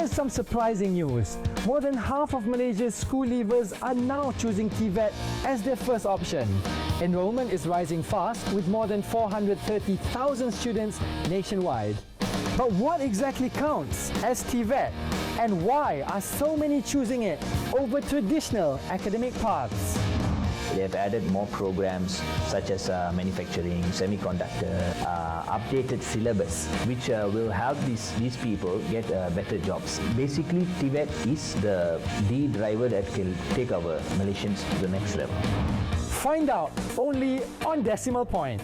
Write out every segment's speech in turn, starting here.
Here's some surprising news. More than half of Malaysia's school leavers are now choosing Tvet as their first option. Enrollment is rising fast with more than 430,000 students nationwide. But what exactly counts as Tvet? And why are so many choosing it over traditional academic paths? They have added more programs such as manufacturing, semiconductor, updated syllabus, which will help these people get better jobs. Basically, Tvet is the driver that can take our Malaysians to the next level. Find out only on Decimal Point.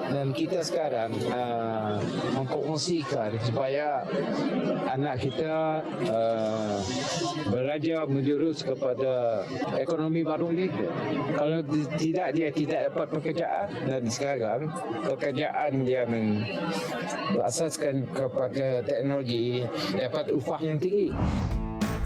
Dan kita sekarang mempromosikan supaya anak kita belajar menjurus kepada ekonomi baru ni. Kalau tidak, dia tidak dapat pekerjaan. Dan sekarang pekerjaan yang berasaskan kepada teknologi dapat upah yang tinggi.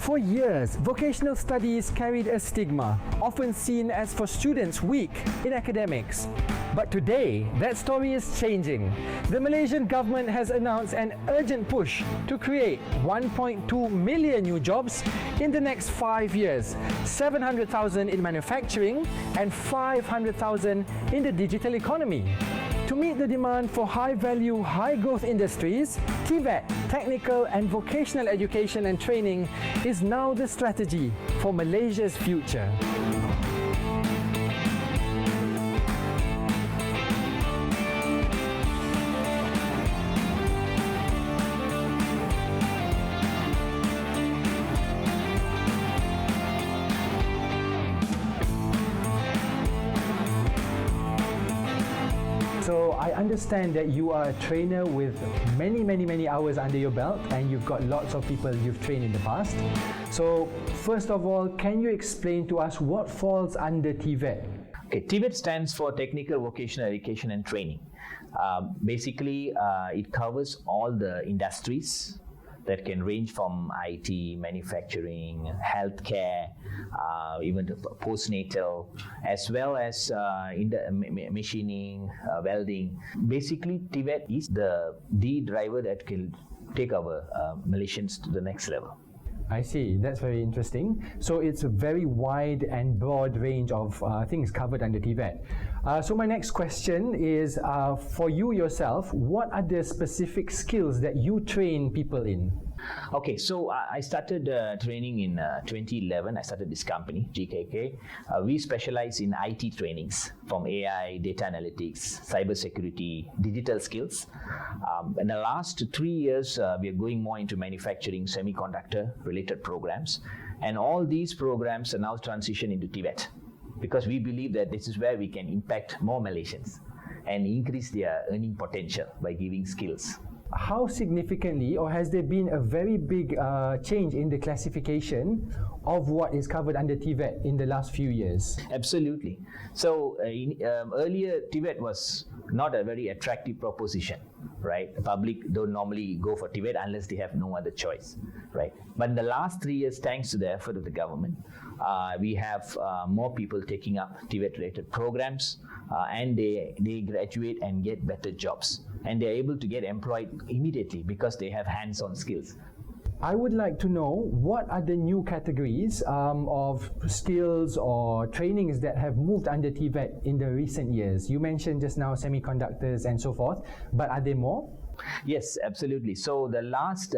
For years, vocational studies carried a stigma, often seen as for students weak in academics. But today, that story is changing. The Malaysian government has announced an urgent push to create 1.2 million new jobs in the next 5 years, 700,000 in manufacturing and 500,000 in the digital economy. To meet the demand for high-value, high-growth industries, Tvet, technical and vocational education and training is now the strategy for Malaysia's future. So I understand that you are a trainer with many hours under your belt and you've got lots of people you've trained in the past. So first of all, can you explain to us what falls under Tvet? Okay, TVS stands for Technical Vocational Education and Training. Basically, it covers all the industries that can range from IT, manufacturing, healthcare, even the postnatal, as well as in the machining, welding. Basically, Tvet is the driver that can take our Malaysians to the next level. I see, that's very interesting. So it's a very wide and broad range of things covered under Tvet. So my next question is, for you yourself, what are the specific skills that you train people in? Okay, so I started training in 2011. I started this company, GKK. We specialize in IT trainings from AI, data analytics, cybersecurity, digital skills. In the last 3 years, we are going more into manufacturing, semiconductor related programs. And all these programs are now transitioned into Tvet because we believe that this is where we can impact more Malaysians and increase their earning potential by giving skills. How significantly, or has there been a very big change in the classification of what is covered under Tvet in the last few years? Absolutely. So earlier Tvet was not a very attractive proposition, right? The public don't normally go for Tvet unless they have no other choice, right? But in the last 3 years, thanks to the effort of the government, we have more people taking up Tvet related programs and they graduate and get better jobs. And they're able to get employed immediately because they have hands-on skills. I would like to know what are the new categories of skills or trainings that have moved under Tvet in the recent years. You mentioned just now semiconductors and so forth, but are there more? Yes, absolutely. So the last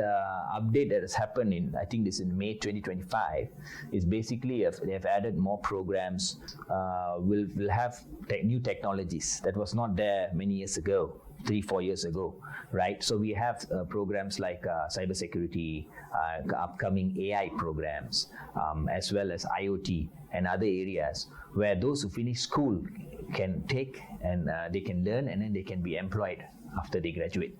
update that has happened in, I think this in May 2025, is basically they have added more programs. We'll have new technologies that was not there many years ago. 3-4 years ago, right? So we have programs like cybersecurity, upcoming AI programs, as well as IoT and other areas where those who finish school can take and they can learn and then they can be employed after they graduate.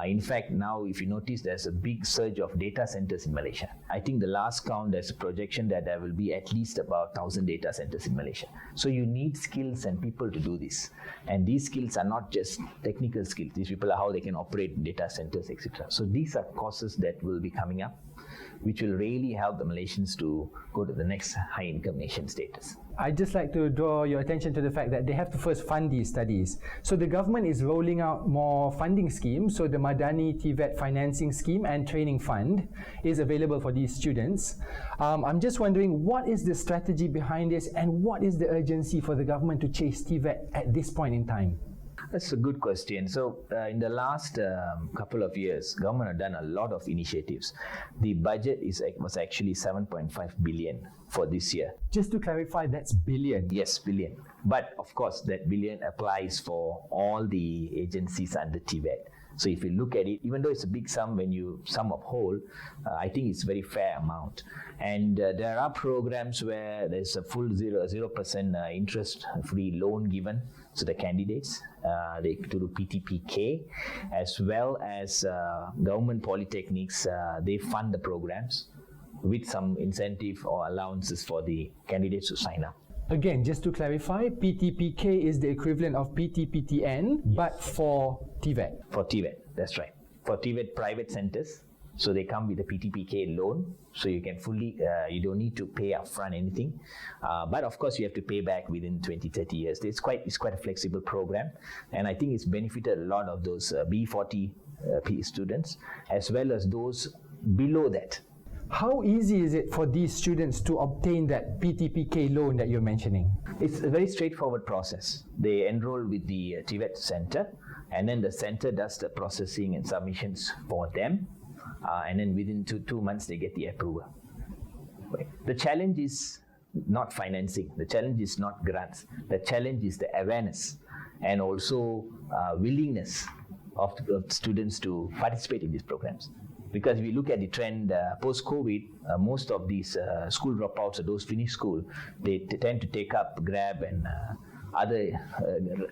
In fact, now if you notice, there's a big surge of data centers in Malaysia. I think the last count, there's a projection that there will be at least about 1,000 data centers in Malaysia. So you need skills and people to do this. And these skills are not just technical skills. These people are how they can operate data centers, etc. So these are courses that will be coming up, which will really help the Malaysians to go to the next high-income nation status. I'd just like to draw your attention to the fact that they have to first fund these studies. So the government is rolling out more funding schemes. So the Madani Tvet financing scheme and training fund is available for these students. I'm just wondering, what is the strategy behind this and what is the urgency for the government to chase Tvet at this point in time? That's a good question. So in the last couple of years, government have done a lot of initiatives. The budget was actually 7.5 billion for this year. Just to clarify, that's billion. Yes, billion. But of course, that billion applies for all the agencies under Tvet. So if you look at it, even though it's a big sum when you sum up whole, I think it's a very fair amount. And there are programs where there's a full 0% interest-free loan given to the candidates. They do PTPK, as well as government polytechnics. They fund the programs with some incentive or allowances for the candidates to sign up. Again, just to clarify, PTPK is the equivalent of PTPTN, but for Tvet. For Tvet, that's right. For Tvet private centers, so they come with a PTPK loan, so you can fully, you don't need to pay upfront anything. But of course, you have to pay back within 20-30 years. It's quite a flexible program, and I think it's benefited a lot of those B40 students, as well as those below that. How easy is it for these students to obtain that PTPK loan that you're mentioning? It's a very straightforward process. They enroll with the Tvet center, and then the center does the processing and submissions for them, and then within two months they get the approval. The challenge is not financing. The challenge is not grants. The challenge is the awareness and also willingness of students to participate in these programs. Because if we look at the trend post-COVID, most of these school dropouts or those finish school, they tend to take up Grab and other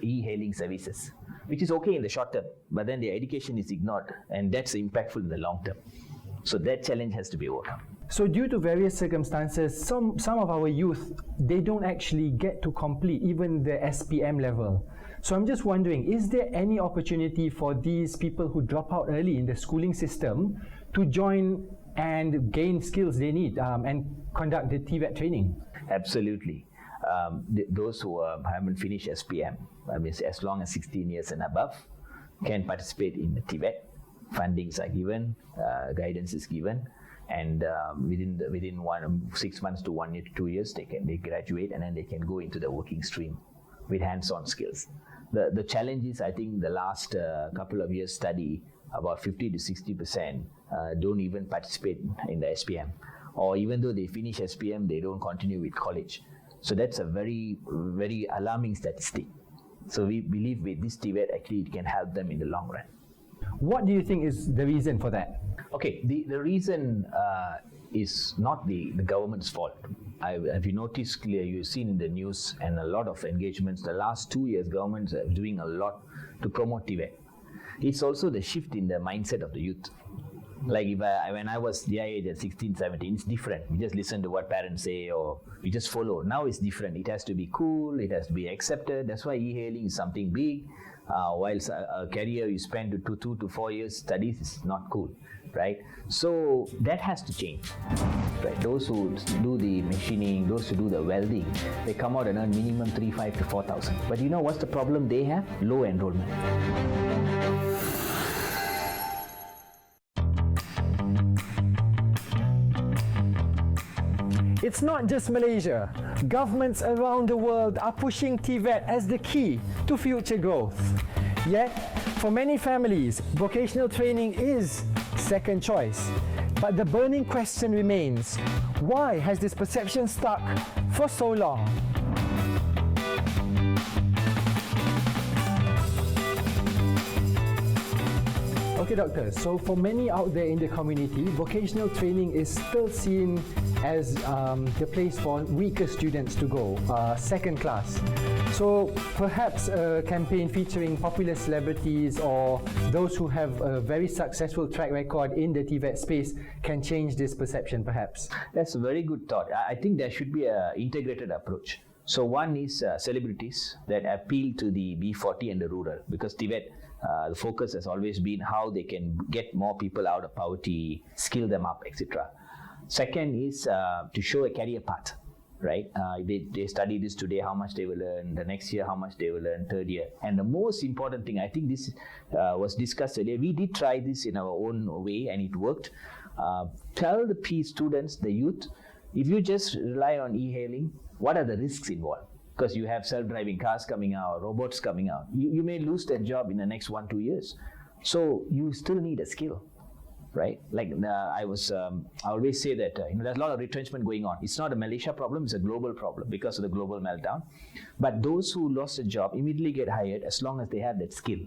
e-hailing services, which is okay in the short term, but then their education is ignored, and that's impactful in the long term. So that challenge has to be overcome. So due to various circumstances, some of our youth, they don't actually get to complete even the SPM level. So I'm just wondering, is there any opportunity for these people who drop out early in the schooling system to join and gain skills they need and conduct the Tvet training? Absolutely. Those who haven't finished SPM, I mean, as long as 16 years and above, can participate in the Tvet. Fundings are given, guidance is given, and within 6 months to 1 year to 2 years, they graduate, and then they can go into the working stream with hands-on skills. The challenge is, I think, the last couple of years study, about 50 to 60% don't even participate in the SPM, or even though they finish SPM, they don't continue with college. So that's a very, very alarming statistic. So we believe with this Tvet, actually, it can help them in the long run. What do you think is the reason for that? Okay, the reason is not the government's fault. If you notice clearly, you've seen in the news and a lot of engagements, the last 2 years, governments are doing a lot to promote Tvet. It's also the shift in the mindset of the youth. Like when I was their age at 16, 17, it's different. We just listen to what parents say or we just follow. Now it's different. It has to be cool, it has to be accepted. That's why e-hailing is something big. Whilst a career you spend 2 to 4 years studies is not cool, right? So that has to change, right? Those who do the machining, those who do the welding, they come out and earn minimum 3,500 to 4,000. But you know what's the problem they have? Low enrollment. It's not just Malaysia. Governments around the world are pushing Tvet as the key to future growth. Yet, for many families, vocational training is second choice. But the burning question remains, why has this perception stuck for so long? Okay, doctor. So for many out there in the community, vocational training is still seen as the place for weaker students to go, second class. So perhaps a campaign featuring popular celebrities or those who have a very successful track record in the Tvet space can change this perception, perhaps. That's a very good thought. I think there should be an integrated approach. So one is celebrities that appeal to the B40 and the rural, because Tvet, the focus has always been how they can get more people out of poverty, skill them up, etc. Second is to show a career path, right? They study this today, how much they will learn, the next year how much they will learn, third year. And the most important thing, I think this was discussed earlier, we did try this in our own way and it worked. Tell the students, the youth, if you just rely on e-hailing, what are the risks involved? Because you have self-driving cars coming out, robots coming out. You may lose that job in the next 1-2 years. So you still need a skill, right? Like I always say that there's a lot of retrenchment going on. It's not a Malaysia problem, it's a global problem because of the global meltdown. But those who lost a job immediately get hired as long as they have that skill.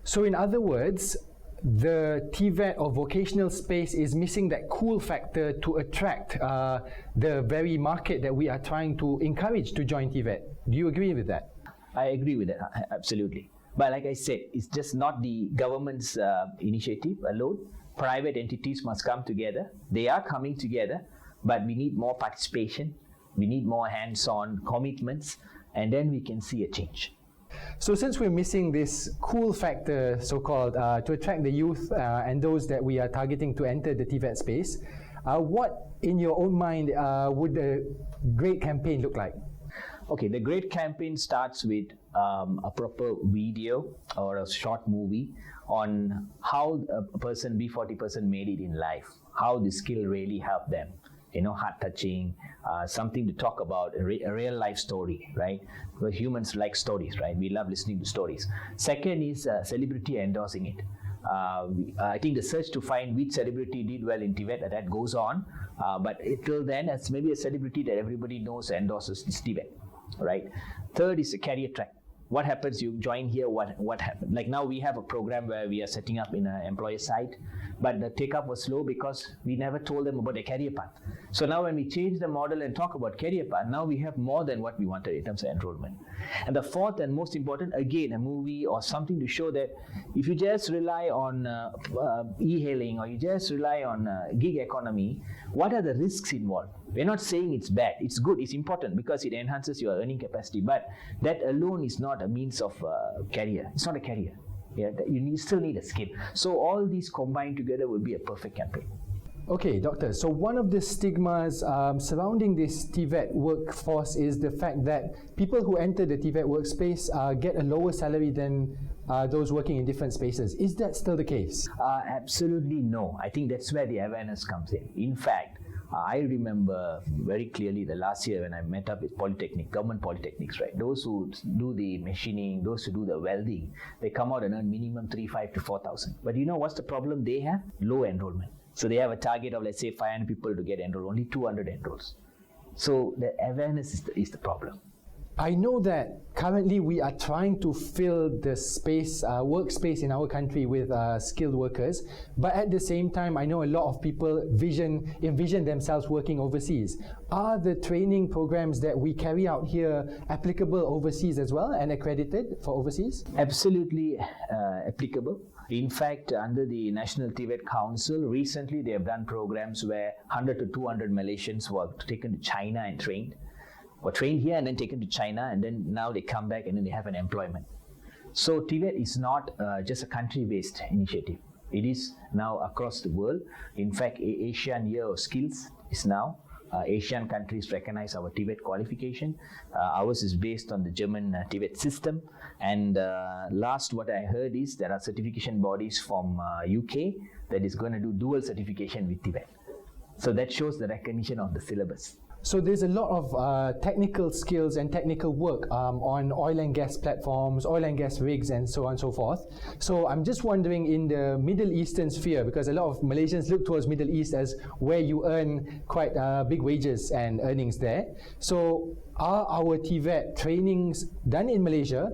So in other words, the Tvet or vocational space is missing that cool factor to attract the very market that we are trying to encourage to join Tvet. Do you agree with that? I agree with that, absolutely. But like I said, it's just not the government's initiative alone. Private entities must come together. They are coming together, but we need more participation. We need more hands-on commitments, and then we can see a change. So since we're missing this cool factor, so-called, to attract the youth and those that we are targeting to enter the Tvet space, what in your own mind would a great campaign look like? Okay, the great campaign starts with a proper video or a short movie on how a person, B40 person, made it in life, how the skill really helped them. Heart-touching, something to talk about, a real life story, right? Because humans like stories, right? We love listening to stories. Second is celebrity endorsing it. I think the search to find which celebrity did well in Tvet, that goes on. But till then, it's maybe a celebrity that everybody knows endorses this Tvet, right? Third is a career track. What happens, you join here, what happened? Like now we have a program where we are setting up in an employer site, but the take-up was slow because we never told them about their career path. So now when we change the model and talk about career path, now we have more than what we wanted in terms of enrollment. And the fourth and most important, again, a movie or something to show that if you just rely on e-hailing or you just rely on gig economy, what are the risks involved? We're not saying it's bad, it's good, it's important because it enhances your earning capacity, but that alone is not a means of career. It's not a career. Yeah, you still need a skill. So all these combined together would be a perfect campaign. Okay, doctor. So one of the stigmas surrounding this Tvet workforce is the fact that people who enter the Tvet workspace get a lower salary than those working in different spaces. Is that still the case? Absolutely no. I think that's where the awareness comes in. In fact, I remember very clearly the last year when I met up with government polytechnics, right? Those who do the machining, those who do the welding, they come out and earn minimum 3,500 to 4,000. But you know what's the problem they have? Low enrollment. So they have a target of, let's say, 500 people to get enrolled, only 200 enrolls. So the awareness is the problem. I know that currently we are trying to fill the space, workspace in our country with skilled workers, but at the same time, I know a lot of people envision themselves working overseas. Are the training programs that we carry out here applicable overseas as well and accredited for overseas? Absolutely applicable. In fact, under the National Tvet Council, recently they have done programs where 100 to 200 Malaysians were taken to China and trained. Were trained here and then taken to China, and then now they come back and then they have an employment. So Tvet is not just a country-based initiative. It is now across the world. In fact, Asian Year of Skills is now. Asian countries recognize our Tvet qualification. Ours is based on the German Tvet system. And last what I heard is there are certification bodies from UK that is going to do dual certification with Tvet. So that shows the recognition of the syllabus. So there's a lot of technical skills and technical work on oil and gas platforms, oil and gas rigs, and so on and so forth. So I'm just wondering, in the Middle Eastern sphere, because a lot of Malaysians look towards Middle East as where you earn quite big wages and earnings there. So are our Tvet trainings done in Malaysia?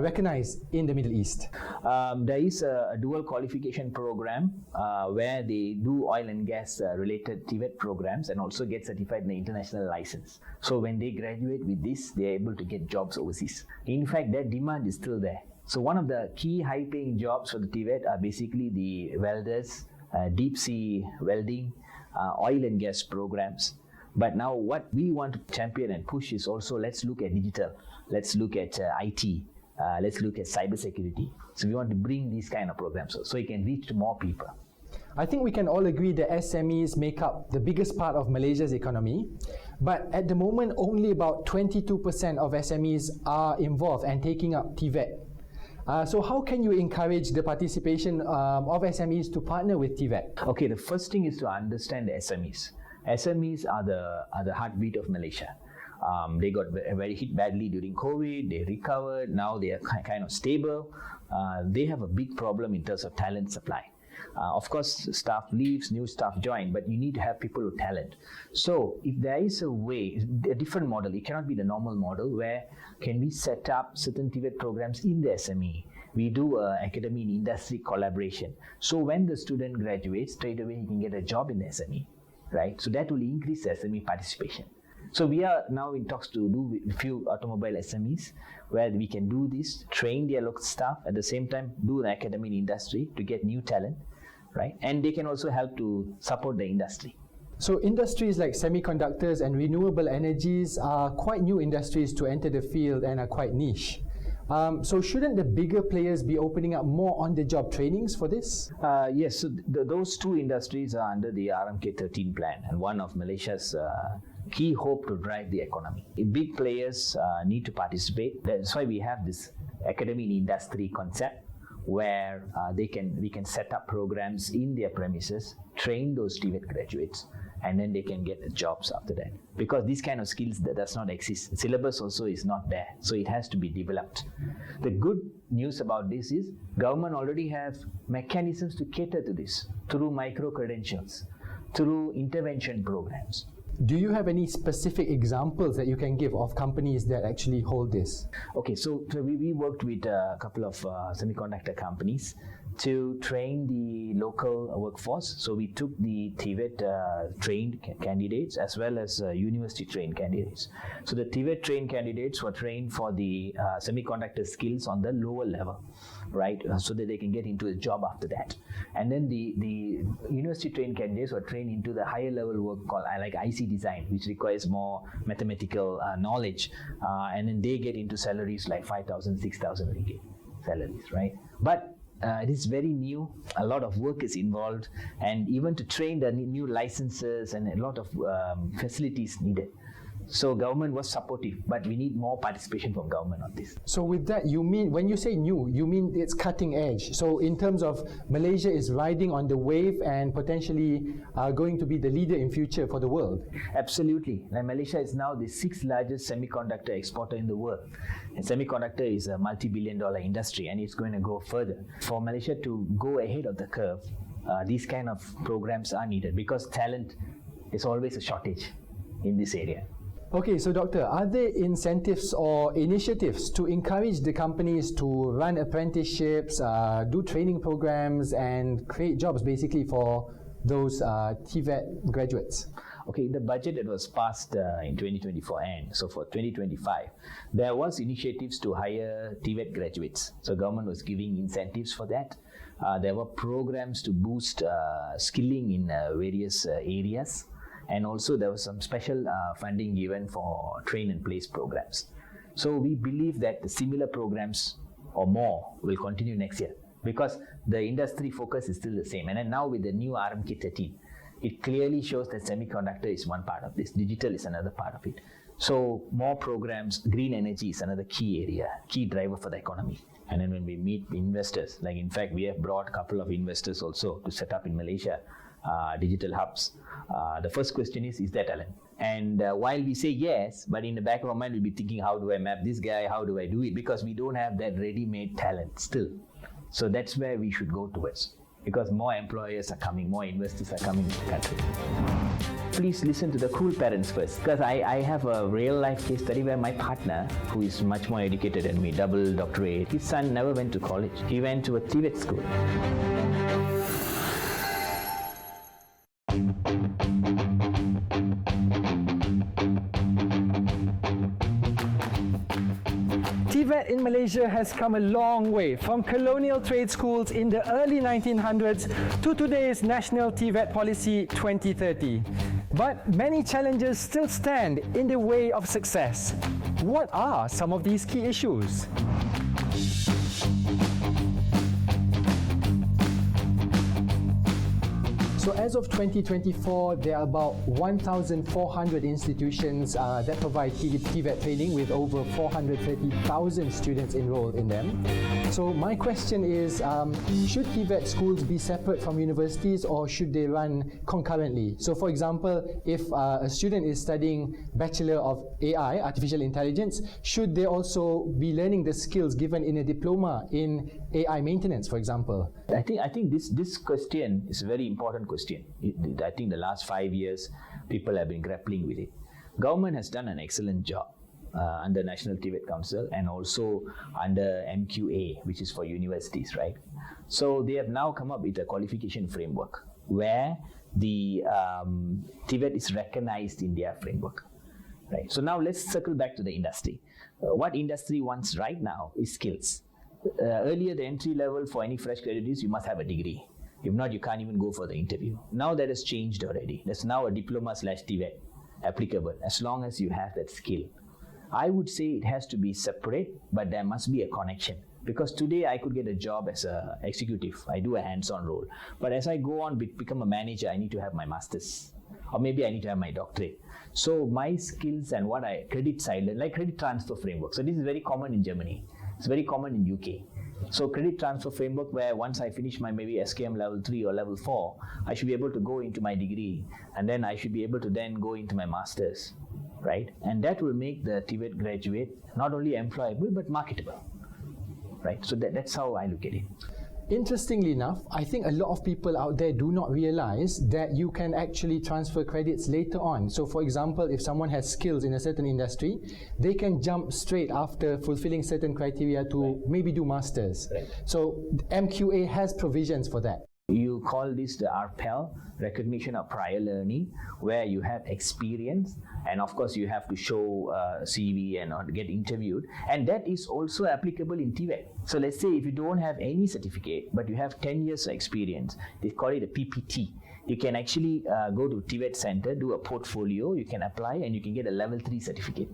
recognized in the Middle East? There is a dual qualification program where they do oil and gas related Tvet programs and also get certified in the international license. So when they graduate with this, they are able to get jobs overseas. In fact, that demand is still there. So one of the key high-paying jobs for the Tvet are basically the welders, deep sea welding, oil and gas programs. But now what we want to champion and push is also, let's look at digital, let's look at IT, let's look at cybersecurity. So we want to bring these kind of programs so it can reach to more people. I think we can all agree that SMEs make up the biggest part of Malaysia's economy, but at the moment only about 22% of SMEs are involved and taking up Tvet. So how can you encourage the participation of SMEs to partner with Tvet? Okay, the first thing is to understand the SMEs. SMEs are the heartbeat of Malaysia. They got very hit badly during COVID, they recovered, now they are kind of stable. They have a big problem in terms of talent supply. Of course, staff leaves, new staff join, but you need to have people with talent. So if there is a way, a different model, it cannot be the normal model where can we set up certain Tvet programs in the SME. We do academy and industry collaboration. So when the student graduates, straight away he can get a job in the SME, right? So that will increase the SME participation. So we are now in talks to do with a few automobile SMEs where we can do this, train their local staff, at the same time do an academy and industry to get new talent, right? And they can also help to support the industry. So industries like semiconductors and renewable energies are quite new industries to enter the field and are quite niche. So shouldn't the bigger players be opening up more on-the-job trainings for this? Yes, so those two industries are under the RMK13 plan and one of Malaysia's key hope to drive the economy. Big players need to participate. That's why we have this academy and industry concept where we can set up programs in their premises, train those Tvet graduates, and then they can get jobs after that. Because these kind of skills that does not exist. Syllabus also is not there, so it has to be developed. The good news about this is government already have mechanisms to cater to this through micro-credentials, through intervention programs. Do you have any specific examples that you can give of companies that actually hold this? Okay, so we worked with a couple of semiconductor companies to train the local workforce. So we took the Tvet trained candidates as well as university trained candidates. So the Tvet trained candidates were trained for the semiconductor skills on the lower level, right? So that they can get into a job after that. And then the university trained candidates were trained into the higher level work called like IC design, which requires more mathematical knowledge. And then they get into salaries like 5,000, 6,000 ringgit salaries, right? But it is very new, a lot of work is involved, and even to train the new licenses and a lot of facilities needed. So government was supportive, but we need more participation from government on this. So with that, you mean, when you say new, you mean it's cutting edge. So in terms of Malaysia is riding on the wave and potentially going to be the leader in future for the world? Absolutely. And Malaysia is now the 6th largest semiconductor exporter in the world. And semiconductor is a multi-billion-dollar industry and it's going to go further. For Malaysia to go ahead of the curve, these kind of programs are needed because talent is always a shortage in this area. Okay, so Doctor, are there incentives or initiatives to encourage the companies to run apprenticeships, do training programs and create jobs basically for those Tvet graduates? Okay, the budget that was passed in 2024 end, so for 2025, there was initiatives to hire Tvet graduates. So government was giving incentives for that. There were programs to boost skilling in various areas. And also there was some special funding given for train and place programs. So we believe that the similar programs or more will continue next year because the industry focus is still the same. And then now with the new RMK13, it clearly shows that semiconductor is one part of this, digital is another part of it. So more programs, green energy is another key area, key driver for the economy. And then when we meet investors, like in fact we have brought a couple of investors also to set up in Malaysia digital hubs. The first question is there talent? And while we say yes, but in the back of our mind we'll be thinking, how do I map this guy, how do I do it? Because we don't have that ready-made talent still. So that's where we should go towards, because more employers are coming, more investors are coming into the country. please listen to the cool parents first, because I have a real life case study where my partner, who is much more educated than me, double doctorate, his son never went to college. He went to a Tvet school. Tvet in Malaysia has come a long way, from colonial trade schools in the early 1900s to today's National Tvet Policy 2030. But many challenges still stand in the way of success. What are some of these key issues? So as of 2024, there are about 1,400 institutions that provide Tvet training with over 430,000 students enrolled in them. So my question is, should Tvet schools be separate from universities or should they run concurrently? So for example, if a student is studying Bachelor of AI, Artificial Intelligence, should they also be learning the skills given in a diploma in AI maintenance, for example? I think this question is a very important question. I think the last 5 years, people have been grappling with it. Government has done an excellent job under National Tvet Council and also under MQA, which is for universities, right? So they have now come up with a qualification framework where the Tvet is recognized in their framework, right? So now let's circle back to the industry. What industry wants right now is skills. Earlier, the entry level for any fresh graduates, you must have a degree. If not, you can't even go for the interview. Now that has changed already. There's now a diploma/TVET applicable as long as you have that skill. I would say it has to be separate, but there must be a connection. Because today I could get a job as an executive. I do a hands-on role. But as I go on, become a manager, I need to have my master's. Or maybe I need to have my doctorate. So my skills and what I credit silent, like credit transfer framework. So this is very common in Germany. It's very common in UK. So credit transfer framework where once I finish my maybe SKM level 3 or level 4, I should be able to go into my degree and then I should be able to then go into my master's, right? And that will make the Tvet graduate not only employable but marketable, right? So that's how I look at it. Interestingly enough, I think a lot of people out there do not realize that you can actually transfer credits later on. So for example, if someone has skills in a certain industry, they can jump straight after fulfilling certain criteria to maybe do masters. Right. So MQA has provisions for that. You call this the RPEL, recognition of prior learning, where you have experience and of course you have to show CV and get interviewed, and that is also applicable in Tvet. So let's say if you don't have any certificate but you have 10 years of experience, they call it a PPT. You can actually go to Tvet Center, do a portfolio, you can apply and you can get a level 3 certificate.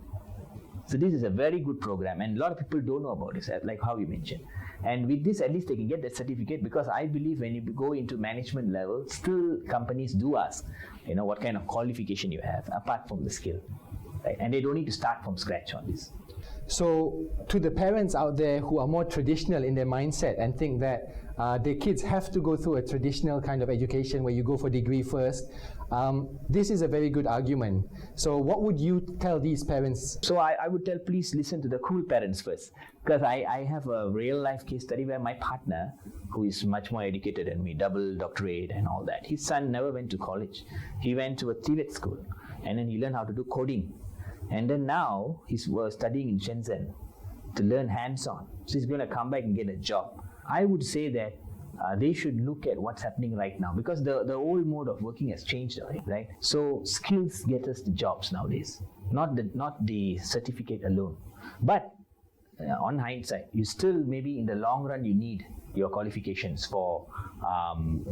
So this is a very good program and a lot of people don't know about this, like how you mentioned. And with this, at least they can get that certificate, because I believe when you go into management level, still companies do ask, what kind of qualification you have apart from the skill, right? And they don't need to start from scratch on this. So to the parents out there who are more traditional in their mindset and think that their kids have to go through a traditional kind of education where you go for degree first, this is a very good argument. So what would you tell these parents? So I would tell, please listen to the cool parents first, because I have a real life case study where my partner, who is much more educated than me, double doctorate and all that, his son never went to college. He went to a Tvet school and then he learned how to do coding. And then now he's studying in Shenzhen to learn hands-on. So he's going to come back and get a job. I would say that they should look at what's happening right now, because the old mode of working has changed already, right? So skills get us the jobs nowadays, not the certificate alone. But on hindsight, you still maybe in the long run you need your qualifications for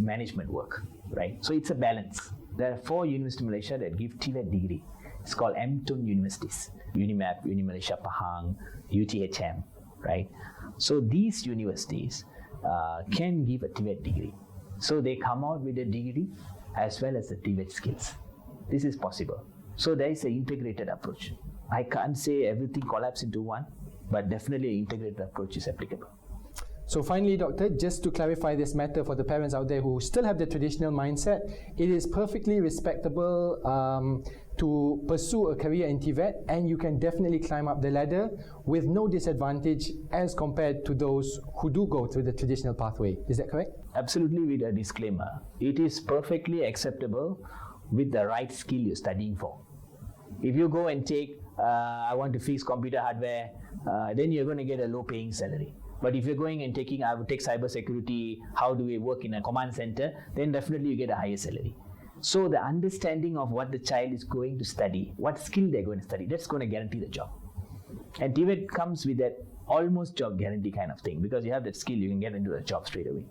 management work, right? So it's a balance. There are 4 universities in Malaysia that give Tvet degree. It's called MTUN universities, Unimap, Malaysia Pahang, UTHM, right? So these universities can give a Tvet degree. So they come out with a degree as well as the Tvet skills. This is possible. So there is an integrated approach. I can't say everything collapses into one, but definitely an integrated approach is applicable. So finally, Doctor, just to clarify this matter for the parents out there who still have the traditional mindset, it is perfectly respectable to pursue a career in Tvet, and you can definitely climb up the ladder with no disadvantage as compared to those who do go through the traditional pathway. Is that correct? Absolutely, with a disclaimer. It is perfectly acceptable with the right skill you're studying for. If you go and take, I want to fix computer hardware, then you're going to get a low paying salary. But if you're going and taking, I would take cyber security, how do we work in a command center, then definitely you get a higher salary. So the understanding of what the child is going to study, what skill they're going to study, that's going to guarantee the job. And Tvet comes with that almost job guarantee kind of thing, because you have that skill, you can get into a job straight away.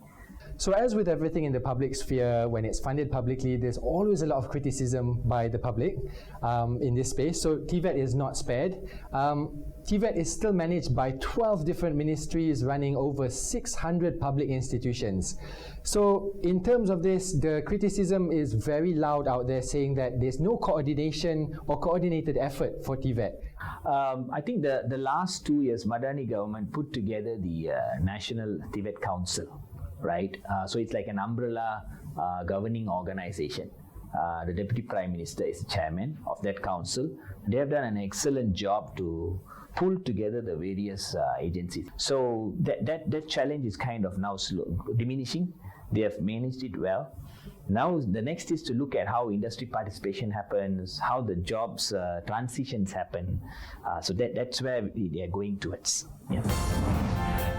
So as with everything in the public sphere, when it's funded publicly, there's always a lot of criticism by the public in this space. So Tvet is not spared. Tvet is still managed by 12 different ministries running over 600 public institutions. So in terms of this, the criticism is very loud out there, saying that there's no coordination or coordinated effort for Tvet. I think the last 2 years, Madani government put together the National Tvet Council. Right, so it's like an umbrella governing organization. The Deputy Prime Minister is the chairman of that council. They have done an excellent job to pull together the various agencies. So that challenge is kind of now diminishing. They have managed it well. Now the next is to look at how industry participation happens, how the jobs transitions happen. So that's where they are going towards. Yeah.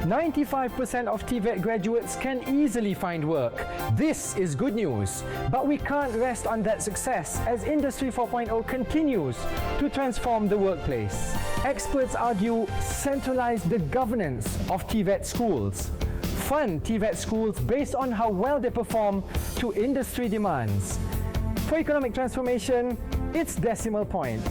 95% of Tvet graduates can easily find work. This is good news. But we can't rest on that success as Industry 4.0 continues to transform the workplace. Experts argue centralize the governance of Tvet schools. Fund Tvet schools based on how well they perform to industry demands. For economic transformation, it's decimal point.